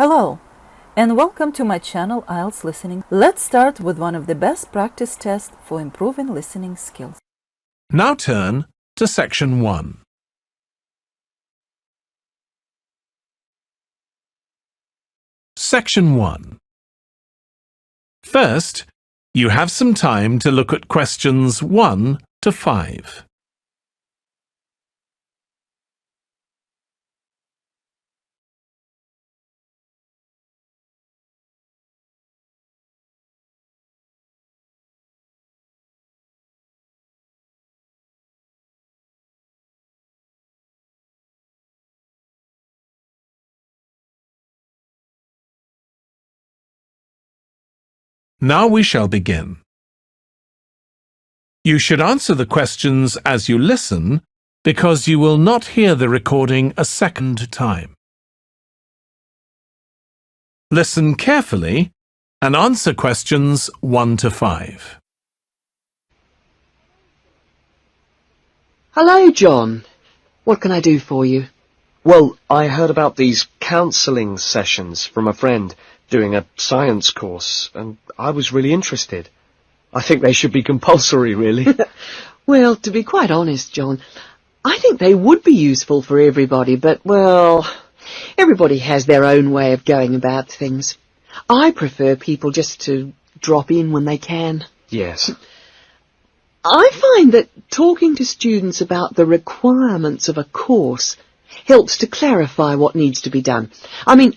Hello, and welcome to my channel IELTS Listening. Let's start with one of the best practice tests for improving listening skills. Now turn to Section 1. Section 1. First, you have some time to look at questions 1 to 5. Now we shall begin. You should answer the questions as you listen because you will not hear the recording a second time. Listen carefully and answer questions 1 to 5. Hello, John. What can I do for you? Well, I heard about these counselling sessions from a friend doing a science course, and I was really interested. I think they should be compulsory, really. Well, to be quite honest, John, I think they would be useful for everybody, but, well, everybody has their own way of going about things. I prefer people just to drop in when they can. Yes. I find that talking to students about the requirements of a course helps to clarify what needs to be done. I mean,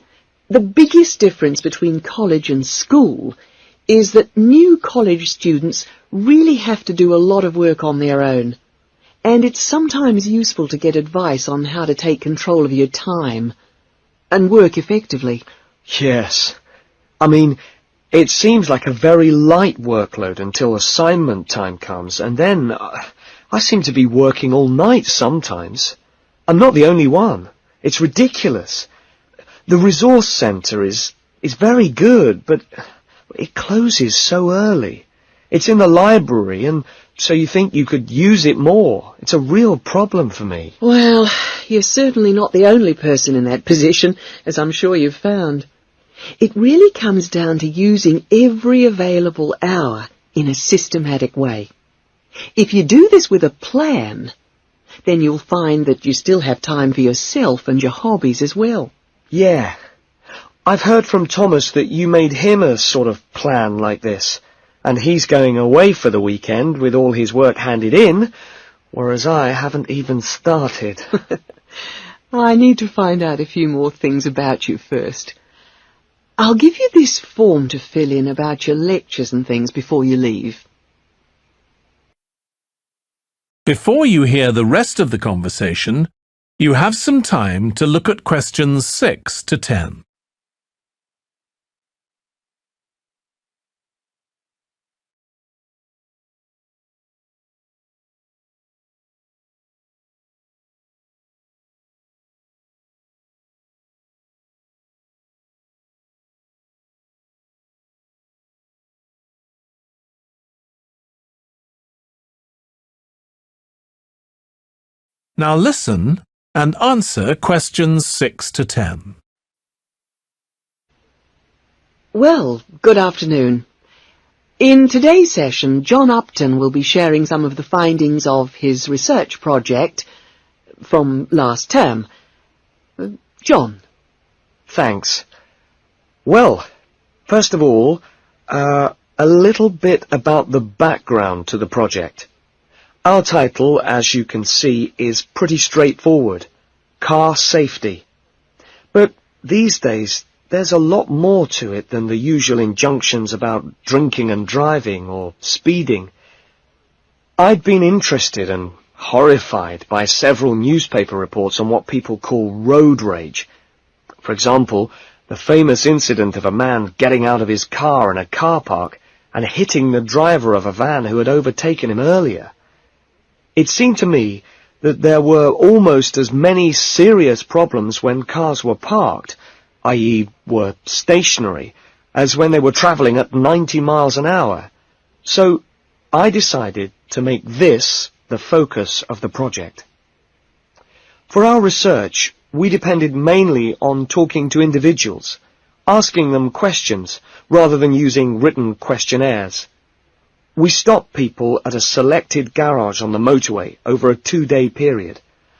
the biggest difference between college and school is that new college students really have to do a lot of work on their own, and it's sometimes useful to get advice on how to take control of your time and work effectively. Yes. I mean, it seems like a very light workload until assignment time comes, and then I seem to be working all night sometimes. I'm not the only one. It's ridiculous. The resource centre is very good, but it closes so early. It's in the library, and so you think you could use it more. It's a real problem for me. Well, you're certainly not the only person in that position, as I'm sure you've found. It really comes down to using every available hour in a systematic way. If you do this with a plan, then you'll find that you still have time for yourself and your hobbies as well. Yeah. I've heard from Thomas that you made him a sort of plan like this, and he's going away for the weekend with all his work handed in, whereas I haven't even started. I need to find out a few more things about you first. I'll give you this form to fill in about your lectures and things before you leave. Before you hear the rest of the conversation, you have some time to look at questions 6 to 10. Now listen and answer questions 6 to 10. Well, good afternoon. In today's session, John Upton will be sharing some of the findings of his research project from last term. John. Thanks. Well, first of all, a little bit about the background to the project. Our title, as you can see, is pretty straightforward. Car safety. But these days, there's a lot more to it than the usual injunctions about drinking and driving or speeding. I'd been interested and horrified by several newspaper reports on what people call road rage. For example, the famous incident of a man getting out of his car in a car park and hitting the driver of a van who had overtaken him earlier. It seemed to me that there were almost as many serious problems when cars were parked, i.e. were stationary, as when they were travelling at 90 miles an hour. So I decided to make this the focus of the project. For our research, we depended mainly on talking to individuals, asking them questions rather than using written questionnaires. We stopped people at a selected garage on the motorway over a 2-day period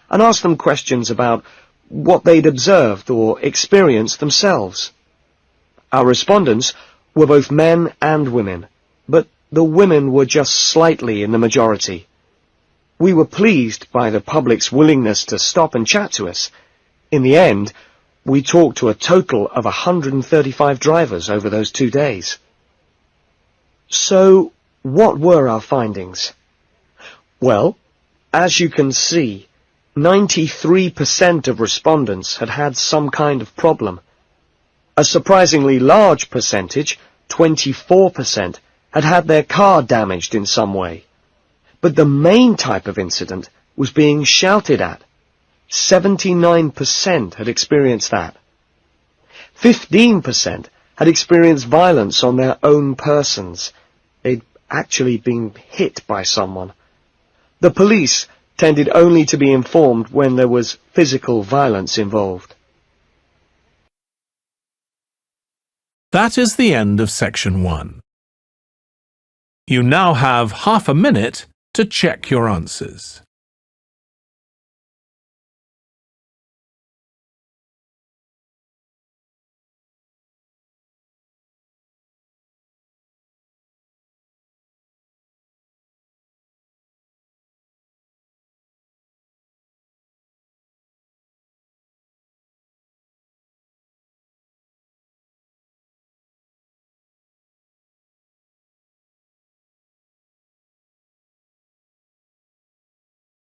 and asked them questions about what they'd observed or experienced themselves. Our respondents were both men and women, but the women were just slightly in the majority. We were pleased by the public's willingness to stop and chat to us. In the end, we talked to a total of 135 drivers over those 2 days. So, what were our findings? Well, as you can see, 93% of respondents had had some kind of problem. A surprisingly large percentage, 24%, had had their car damaged in some way. But the main type of incident was being shouted at. 79% had experienced that. 15% had experienced violence on their own persons. They'd actually been hit by someone. The police tended only to be informed when there was physical violence involved. That is the end of section 1. You now have half a minute to check your answers.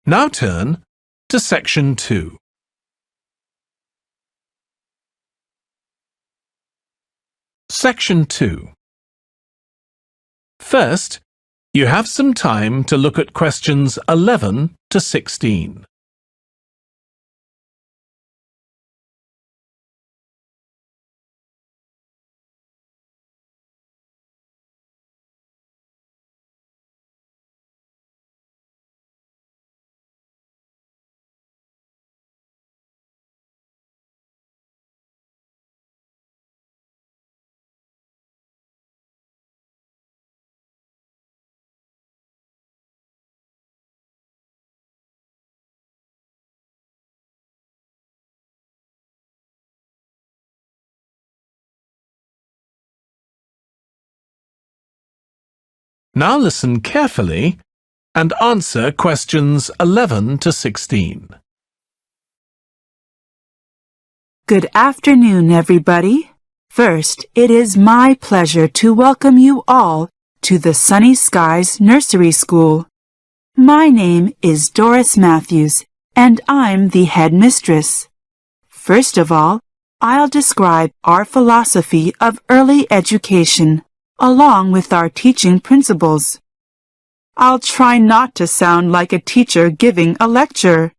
Now turn to section 2. Section 2. First, you have some time to look at questions 11 to 16. Now listen carefully and answer questions 11 to 16. Good afternoon, everybody. First, it is my pleasure to welcome you all to the Sunny Skies Nursery School. My name is Doris Matthews, and I'm the headmistress. First of all, I'll describe our philosophy of early education, along with our teaching principles. I'll try not to sound like a teacher giving a lecture.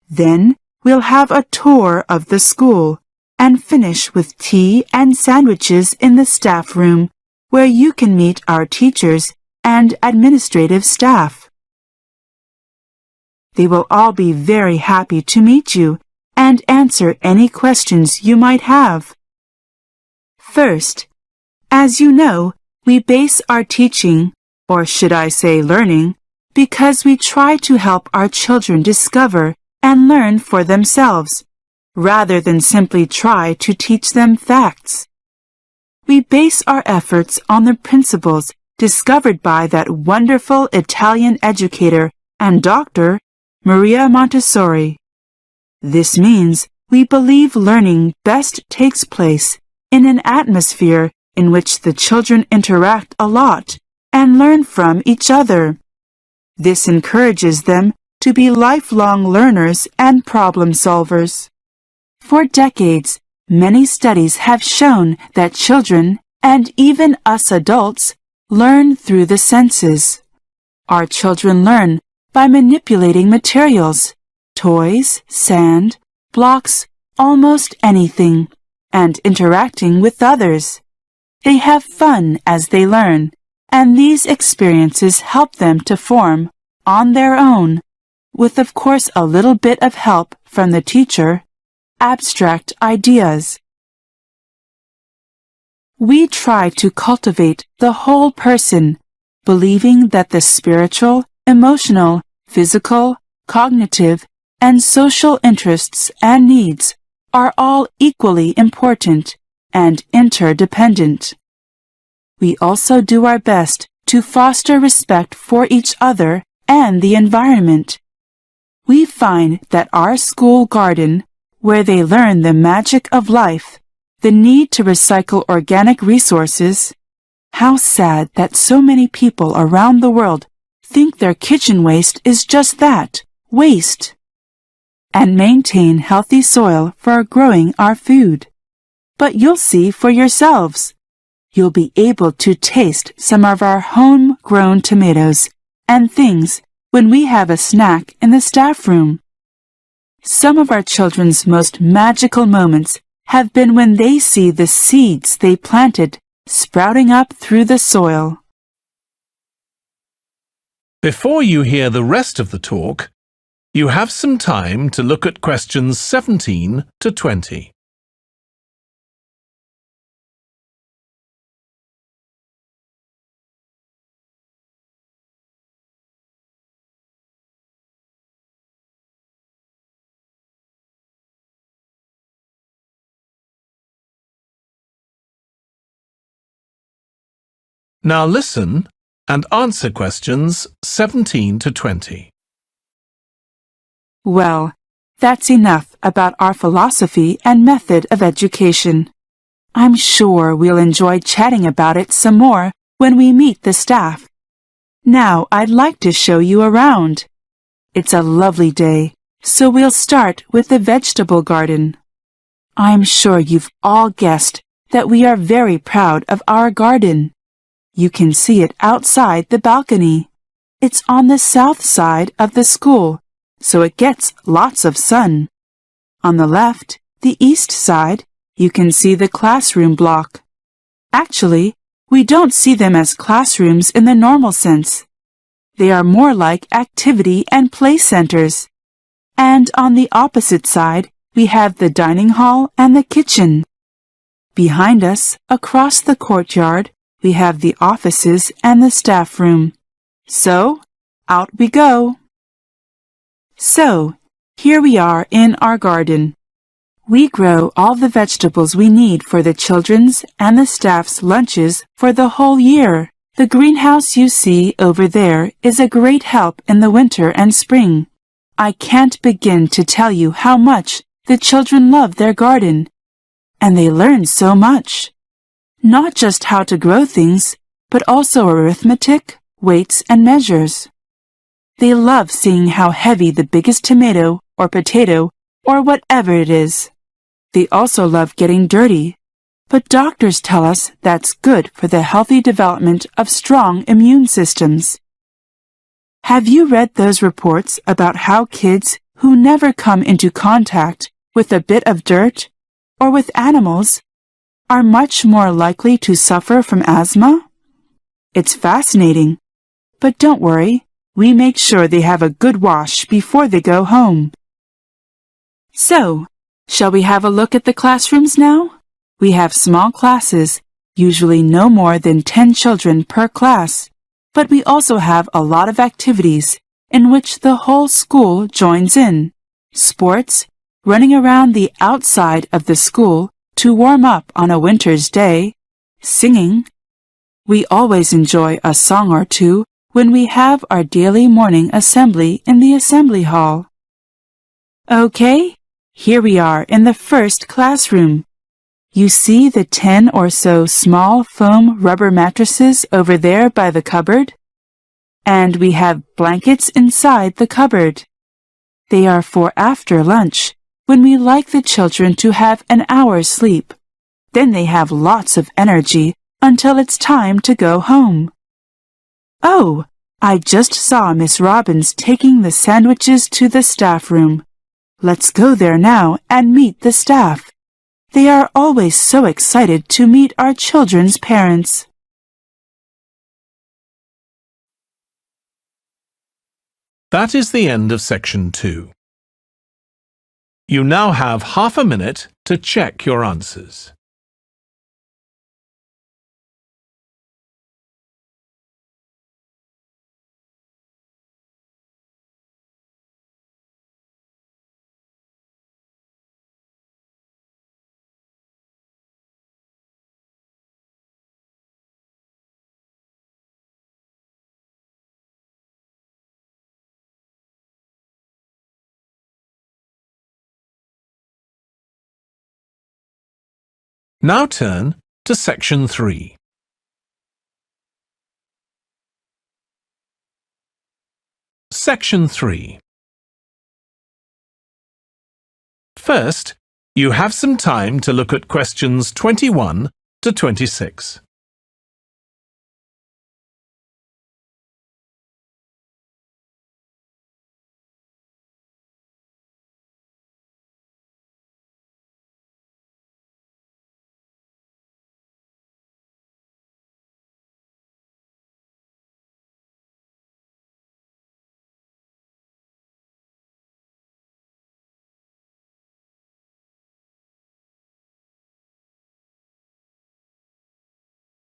Then we'll have a tour of the school and finish with tea and sandwiches in the staff room, where you can meet our teachers and administrative staff. They will all be very happy to meet you and answer any questions you might have. First, as you know, we base our teaching, or should I say learning, because we try to help our children discover and learn for themselves, rather than simply try to teach them facts. We base our efforts on the principles discovered by that wonderful Italian educator and doctor, Maria Montessori. This means we believe learning best takes place in an atmosphere in which the children interact a lot and learn from each other. This encourages them to be lifelong learners and problem solvers. For decades, many studies have shown that children, and even us adults, learn through the senses. Our children learn by manipulating materials, toys, sand, blocks, almost anything, and interacting with others. They have fun as they learn, and these experiences help them to form, on their own, with of course a little bit of help from the teacher, abstract ideas. We try to cultivate the whole person, believing that the spiritual, emotional, physical, cognitive, and social interests and needs are all equally important and interdependent. We also do our best to foster respect for each other and the environment. We find that our school garden, where they learn the magic of life, the need to recycle organic resources. How sad that so many people around the world think their kitchen waste is just that, waste. And maintain healthy soil for growing our food. But you'll see for yourselves. You'll be able to taste some of our home-grown tomatoes and things when we have a snack in the staff room. Some of our children's most magical moments have been when they see the seeds they planted sprouting up through the soil. Before you hear the rest of the talk, you have some time to look at questions 17 to 20. Now listen and answer questions 17 to 20. Well, that's enough about our philosophy and method of education. I'm sure we'll enjoy chatting about it some more when we meet the staff. Now I'd like to show you around. It's a lovely day, so we'll start with the vegetable garden. I'm sure you've all guessed that we are very proud of our garden. You can see it outside the balcony. It's on the south side of the school, so it gets lots of sun. On the left, the east side, you can see the classroom block. Actually, we don't see them as classrooms in the normal sense. They are more like activity and play centers. And on the opposite side, we have the dining hall and the kitchen. Behind us, across the courtyard, we have the offices and the staff room. So, out we go. So, here we are in our garden. We grow all the vegetables we need for the children's and the staff's lunches for the whole year. The greenhouse you see over there is a great help in the winter and spring. I can't begin to tell you how much the children love their garden. And they learn so much. Not just how to grow things, but also arithmetic, weights, and measures. They love seeing how heavy the biggest tomato or potato or whatever it is. They also love getting dirty, but doctors tell us that's good for the healthy development of strong immune systems. Have you read those reports about how kids who never come into contact with a bit of dirt or with animals are much more likely to suffer from asthma? It's fascinating. But don't worry, we make sure they have a good wash before they go home. So, shall we have a look at the classrooms now? We have small classes, usually no more than 10 children per class, but we also have a lot of activities in which the whole school joins in. Sports, running around the outside of the school to warm up on a winter's day, singing. We always enjoy a song or two when we have our daily morning assembly in the assembly hall. Okay, here we are in the first classroom. You see the 10 or so small foam rubber mattresses over there by the cupboard? And we have blankets inside the cupboard. They are for after lunch, when we like the children to have an hour's sleep. Then they have lots of energy until it's time to go home. Oh, I just saw Miss Robbins taking the sandwiches to the staff room. Let's go there now and meet the staff. They are always so excited to meet our children's parents. That is the end of section 2. You now have half a minute to check your answers. Now turn to Section 3. Section 3. First, you have some time to look at questions 21 to 26.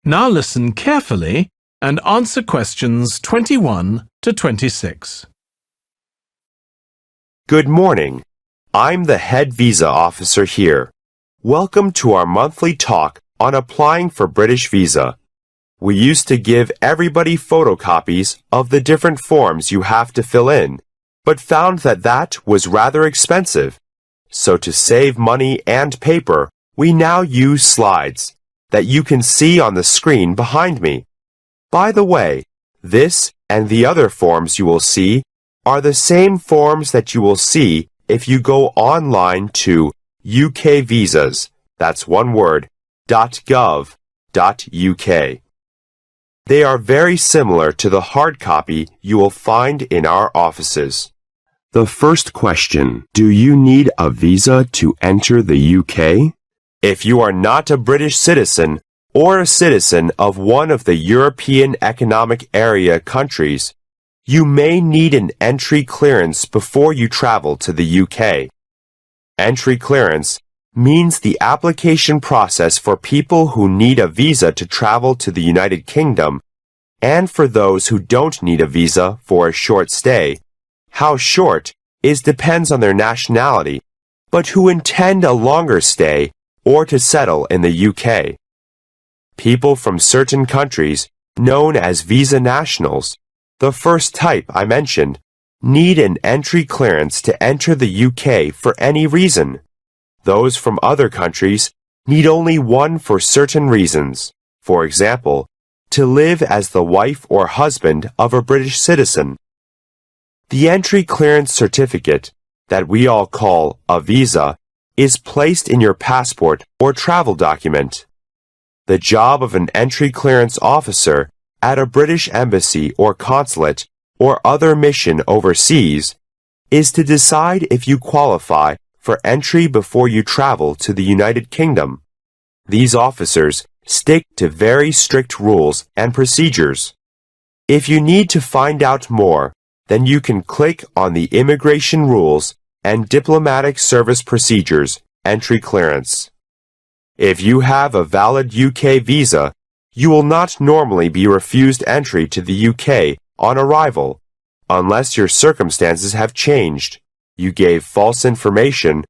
Now listen carefully and answer questions 21 to 26. Good morning. I'm the head visa officer here. Welcome to our monthly talk on applying for British visa. We used to give everybody photocopies of the different forms you have to fill in, but found that was rather expensive. So to save money and paper, we now use slides that you can see on the screen behind me. By the way, this and the other forms you will see are the same forms that you will see if you go online to UK Visas, that's one word, .gov.uk. They are very similar to the hard copy you will find in our offices. The first question, do you need a visa to enter the UK? If you are not a British citizen or a citizen of one of the European Economic Area countries, you may need an entry clearance before you travel to the UK. Entry clearance means the application process for people who need a visa to travel to the United Kingdom and for those who don't need a visa for a short stay. How short depends on their nationality, but who intend a longer stay or to settle in the UK. People from certain countries, known as visa nationals, the first type I mentioned, need an entry clearance to enter the UK for any reason. Those from other countries need only one for certain reasons. For example, to live as the wife or husband of a British citizen. The entry clearance certificate, that we all call a visa, is placed in your passport or travel document. The job of an entry clearance officer at a British embassy or consulate or other mission overseas is to decide if you qualify for entry before you travel to the United Kingdom. These officers stick to very strict rules and procedures. If you need to find out more, then you can click on the Immigration Rules and Diplomatic Service Procedures entry clearance. If you have a valid UK visa, you will not normally be refused entry to the UK on arrival, unless your circumstances have changed, you gave false information,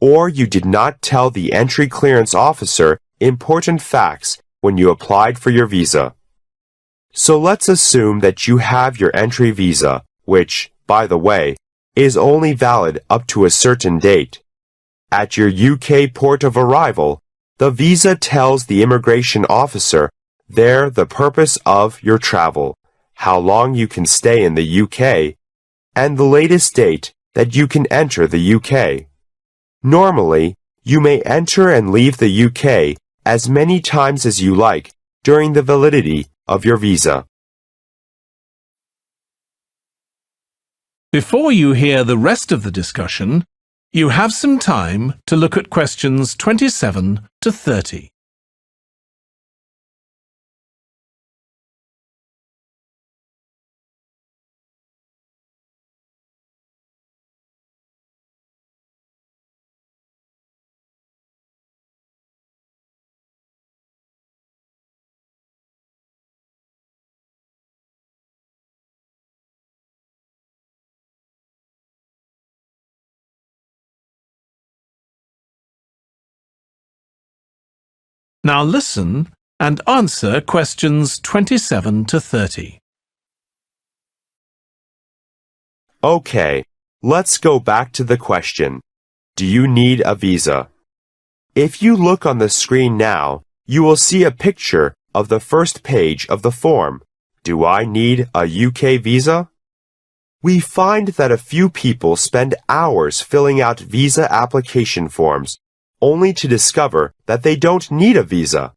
or you did not tell the entry clearance officer important facts when you applied for your visa. So let's assume that you have your entry visa, which, by the way, is only valid up to a certain date. At your UK port of arrival, the visa tells the immigration officer there the purpose of your travel, how long you can stay in the UK, and the latest date that you can enter the UK. Normally, you may enter and leave the UK as many times as you like during the validity of your visa. Before you hear the rest of the discussion, you have some time to look at questions 27 to 30. Now listen and answer questions 27 to 30. Okay, let's go back to the question. Do you need a visa? If you look on the screen now, you will see a picture of the first page of the form. Do I need a UK visa? We find that a few people spend hours filling out visa application forms, only to discover that they don't need a visa.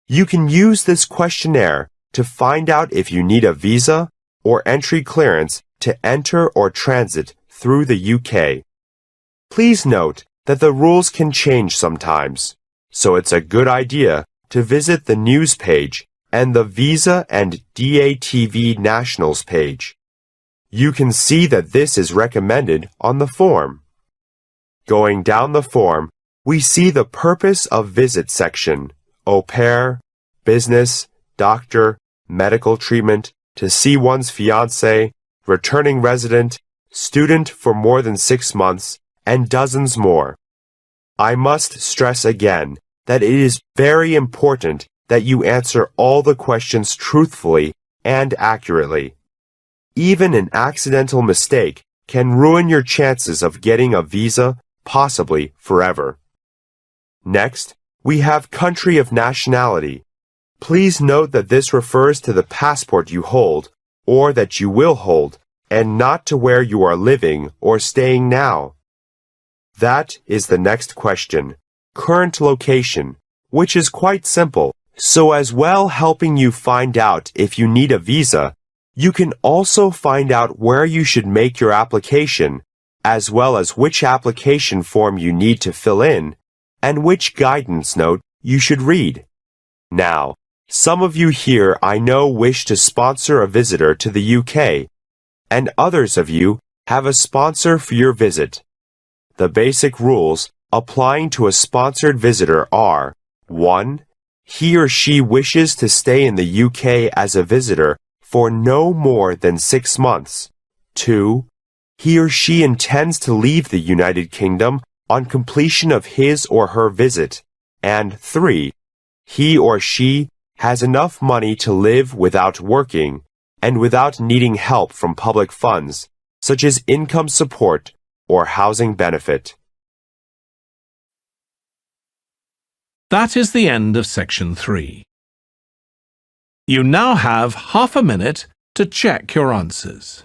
You can use this questionnaire to find out if you need a visa or entry clearance to enter or transit through the UK. Please note that the rules can change sometimes, so it's a good idea to visit the news page and the Visa and DATV Nationals page. You can see that this is recommended on the form. Going down the form, we see the purpose of visit section, au pair, business, doctor, medical treatment, to see one's fiancé, returning resident, student for more than 6 months, and dozens more. I must stress again that it is very important that you answer all the questions truthfully and accurately. Even an accidental mistake can ruin your chances of getting a visa, possibly forever. Next, we have country of nationality. Please note that this refers to the passport you hold, or that you will hold, and not to where you are living or staying now. That is the next question, current location, which is quite simple. So as well helping you find out if you need a visa, you can also find out where you should make your application, as well as which application form you need to fill in, and which guidance note you should read. Now, some of you here I know wish to sponsor a visitor to the UK, and others of you have a sponsor for your visit. The basic rules applying to a sponsored visitor are: 1. He or she wishes to stay in the UK as a visitor for no more than 6 months. 2. He or she intends to leave the United Kingdom on completion of his or her visit. And 3. He or she has enough money to live without working and without needing help from public funds, such as income support or housing benefit. That is the end of section 3. You now have half a minute to check your answers.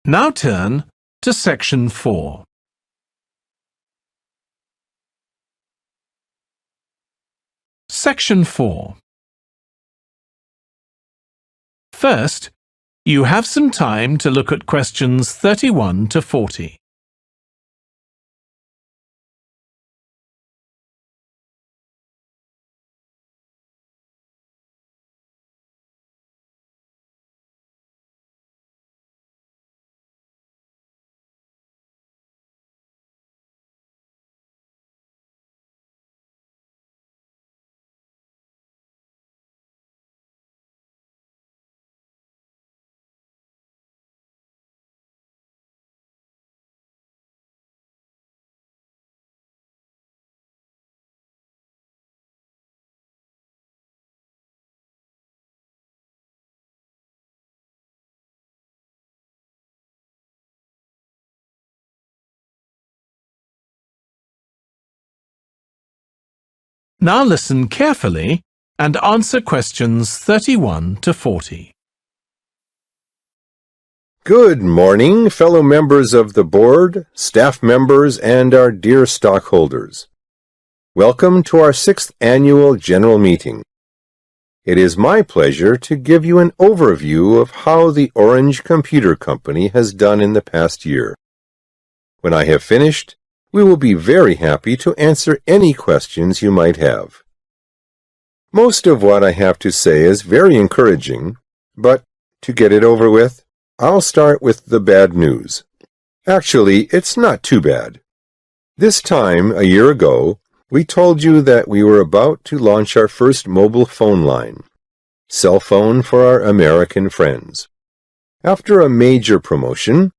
Now turn to section 4. Section 4. First, you have some time to look at questions 31 to 40. Now listen carefully and answer questions 31 to 40. Good morning, fellow members of the board, staff members, and our dear stockholders. Welcome to our 6th annual general meeting. It is my pleasure to give you an overview of how the Orange Computer Company has done in the past year. When I have finished, we will be very happy to answer any questions you might have. Most of what I have to say is very encouraging, but to get it over with, I'll start with the bad news. Actually, it's not too bad. This time, a year ago, We told you that we were about to launch our first mobile phone line, cell phone for our American friends. After a major promotion,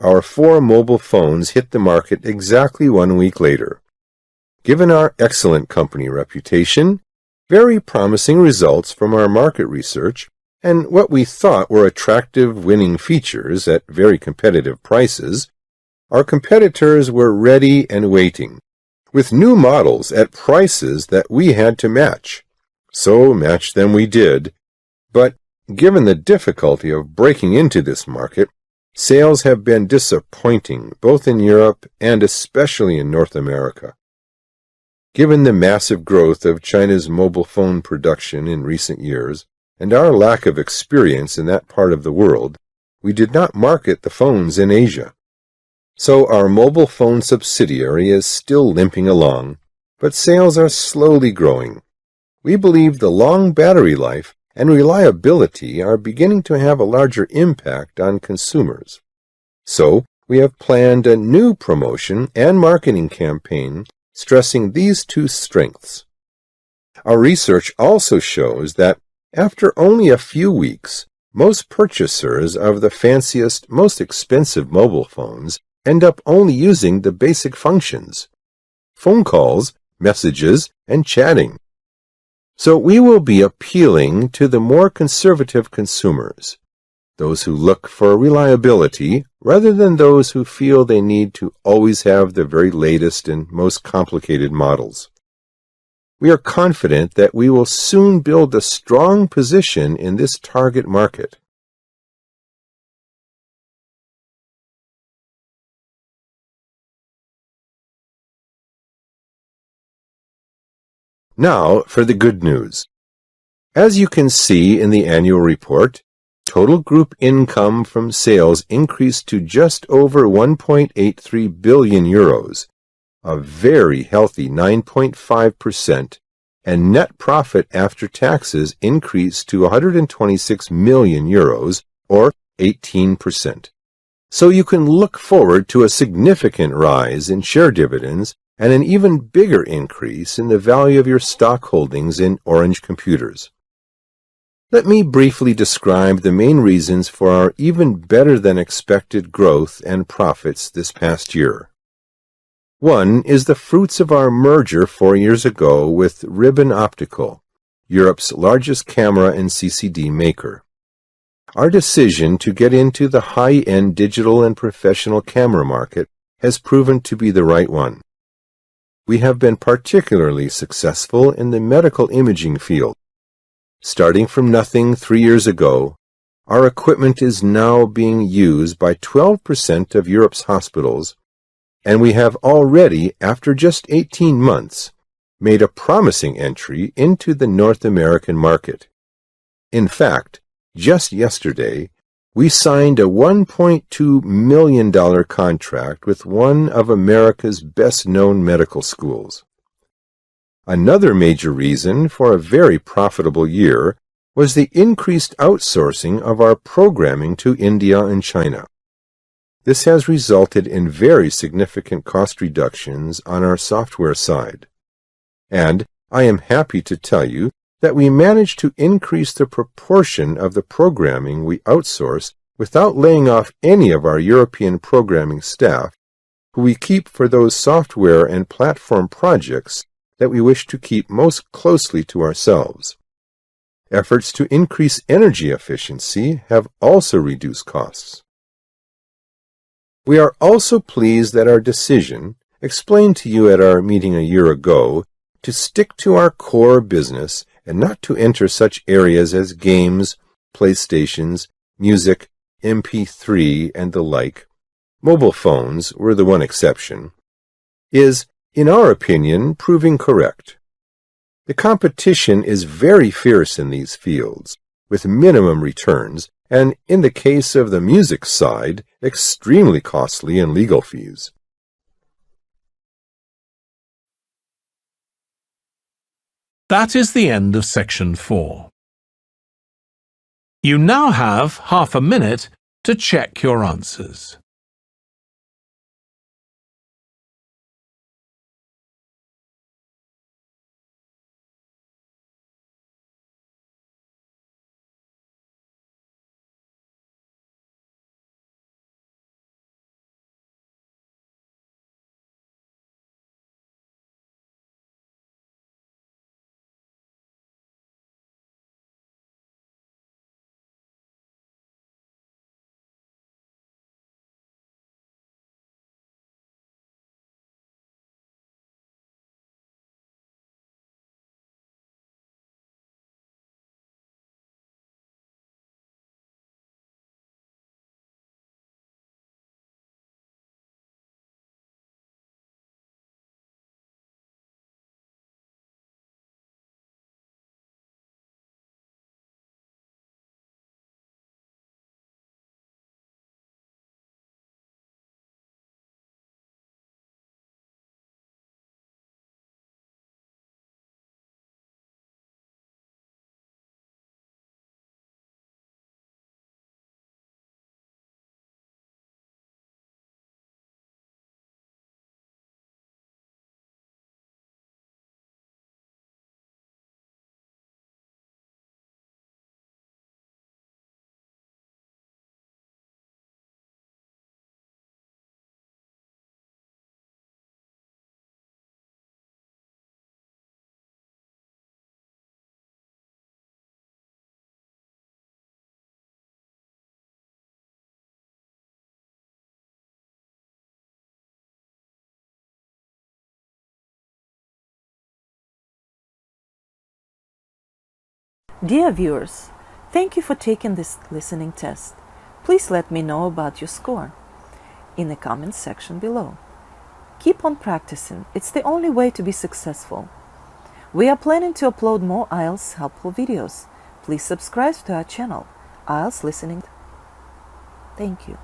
our 4 mobile phones hit the market exactly 1 week later. Given our excellent company reputation, very promising results from our market research, and what we thought were attractive winning features at very competitive prices, our competitors were ready and waiting, with new models at prices that we had to match. So match them we did, but given the difficulty of breaking into this market, sales have been disappointing both in Europe and especially in North America. Given the massive growth of China's mobile phone production in recent years, and our lack of experience in that part of the world, we did not market the phones in Asia. So our mobile phone subsidiary is still limping along, but sales are slowly growing. We believe the long battery life and reliability are beginning to have a larger impact on consumers. So we have planned a new promotion and marketing campaign stressing these 2 strengths. Our research also shows that after only a few weeks, most purchasers of the fanciest, most expensive mobile phones end up only using the basic functions: phone calls, messages, and chatting. So we will be appealing to the more conservative consumers, those who look for reliability rather than those who feel they need to always have the very latest and most complicated models. We are confident that we will soon build a strong position in this target market. Now for the good news. As you can see in the annual report, total group income from sales increased to just over 1.83 billion euros, a very healthy 9.5%, and net profit after taxes increased to 126 million euros, or 18%. So you can look forward to a significant rise in share dividends and an even bigger increase in the value of your stock holdings in Orange Computers. Let me briefly describe the main reasons for our even better than expected growth and profits this past year. One is the fruits of our merger 4 years ago with Ribbon Optical, Europe's largest camera and CCD maker. Our decision to get into the high-end digital and professional camera market has proven to be the right one. We have been particularly successful in the medical imaging field. Starting from nothing 3 years ago, our equipment is now being used by 12% of Europe's hospitals, and we have already, after just 18 months, made a promising entry into the North American market. In fact, just yesterday, we signed a $1.2 million contract with one of America's best-known medical schools. Another major reason for a very profitable year was the increased outsourcing of our programming to India and China. This has resulted in very significant cost reductions on our software side. And I am happy to tell you that we managed to increase the proportion of the programming we outsource without laying off any of our European programming staff, who we keep for those software and platform projects that we wish to keep most closely to ourselves. Efforts to increase energy efficiency have also reduced costs. We are also pleased that our decision, explained to you at our meeting a year ago, to stick to our core business and not to enter such areas as games, PlayStations, music, MP3, and the like, mobile phones were the one exception, is, in our opinion, proving correct. The competition is very fierce in these fields, with minimum returns, and in the case of the music side, extremely costly in legal fees. That is the end of section 4. You now have half a minute to check your answers. Dear viewers, thank you for taking this listening test. Please let me know about your score in the comments section below. Keep on practicing. It's the only way to be successful. We are planning to upload more IELTS helpful videos. Please subscribe to our channel, IELTS Listening. Thank you.